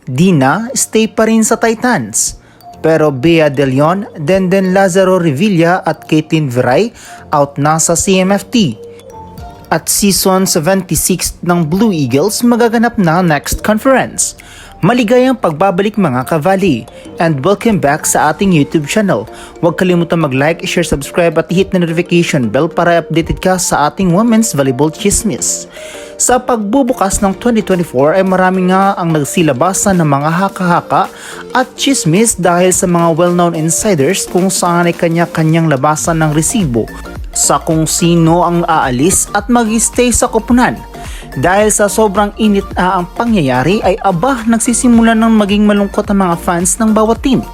Dina, stay pa rin sa Titans. Pero Bea De Leon, Denden Lazaro Revilla at Caitlin Viray out na sa CMFT. At season 76 ng Blue Eagles magaganap na next conference. Maligayang pagbabalik mga kavali, and welcome back sa ating YouTube channel. Huwag kalimutan mag-like, share, subscribe at hit na notification bell para updated ka sa ating Women's Volleyball Chismis. Sa pagbubukas ng 2024 ay marami nga ang nagsilabasan ng mga haka-haka at chismis dahil sa mga well-known insiders kung saan ay kanya-kanyang labasan ng resibo sa kung sino ang aalis at mag-stay sa koponan. Dahil sa sobrang init ang pangyayari ay nagsisimula ng maging malungkot ang mga fans ng bawat team.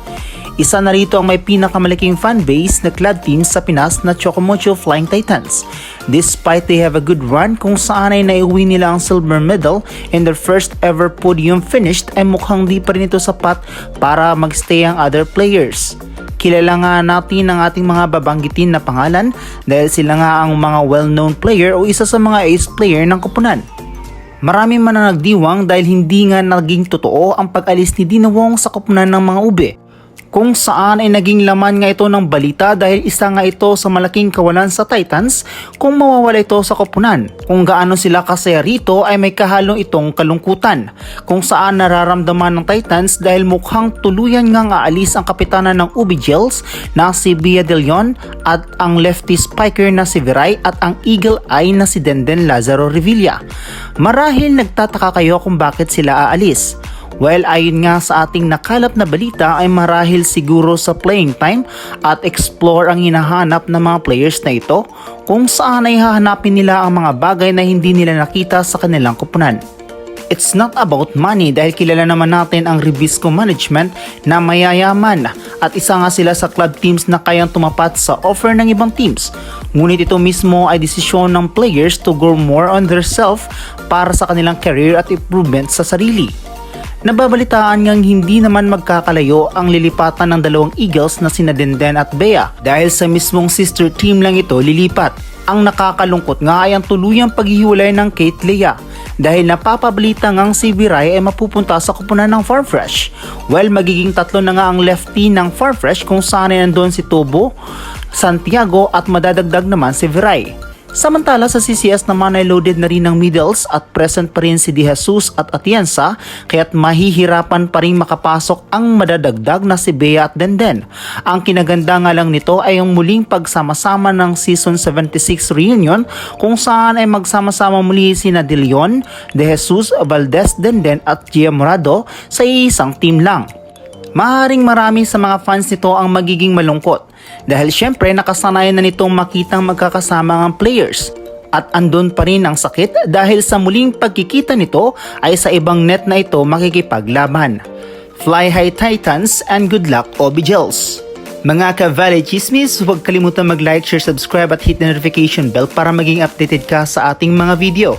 Isa na rito ang may pinakamalaking fanbase na club team sa Pinas na Chocomocho Flying Titans. Despite they have a good run kung saan ay naiuwi nila ang silver medal in their first ever podium finished ay mukhang di pa rin ito sapat para magstay ang other players. Kilala nga natin ang ating mga babanggitin na pangalan dahil sila nga ang mga well-known player o isa sa mga ace player ng koponan. Marami man ang nagdiwang dahil hindi nga naging totoo ang pag-alis ni Dina Wong sa koponan ng mga ube. Kung saan ay naging laman nga ito ng balita dahil isa nga ito sa malaking kawalan sa Titans kung mawawala ito sa koponan. Kung gaano sila kasaya rito ay may kahalong itong kalungkutan kung saan nararamdaman ng Titans dahil mukhang tuluyan nga aalis ang kapitana ng Ubi Gels na si Bea De Leon at ang lefty spiker na si Viray at ang eagle eye na si Denden Lazaro Revilla. Marahil nagtataka kayo kung bakit sila aalis. Well, ayon nga sa ating nakalap na balita ay marahil siguro sa playing time at explore ang hinahanap ng mga players na ito kung saan ay hahanapin nila ang mga bagay na hindi nila nakita sa kanilang koponan. It's not about money dahil kilala naman natin ang Ribisco Management na mayayaman at isa nga sila sa club teams na kayang tumapat sa offer ng ibang teams. Ngunit ito mismo ay desisyon ng players to grow more on their self para sa kanilang career at improvement sa sarili. Nababalitaan ngang hindi naman magkakalayo ang lilipatan ng dalawang Eagles na sina Denden at Bea dahil sa mismong sister team lang ito lilipat. Ang nakakalungkot nga ay ang tuluyang paghihiwalay ng Kate Lea dahil napapabalita ngang si Viray ay mapupunta sa koponan ng Farfresh. Well, magiging tatlo na nga ang lefty ng Farfresh kung saan ay nandun si Tobo, Santiago at madadagdag naman si Viray. Samantala sa CCS naman ay loaded na rin ng middles at present pa rin si De Jesus at Atienza kaya't mahihirapan pa rin makapasok ang madadagdag na si Bea at Denden. Ang kinaganda nga lang nito ay ang muling pagsama-sama ng Season 76 reunion kung saan ay magsama-sama muli sina De Leon, De Jesus, Valdez, Denden at Gia Morado sa isang team lang. Maaaring marami sa mga fans nito ang magiging malungkot dahil syempre nakasanayan na nitong makitang magkakasama ang players at andun pa rin ang sakit dahil sa muling pagkikita nito ay sa ibang net na ito makikipaglaban. Fly high Titans and good luck Obi Gels! Mga ka-Valley Chismis, huwag kalimutan mag-like, share, subscribe at hit the notification bell para maging updated ka sa ating mga video.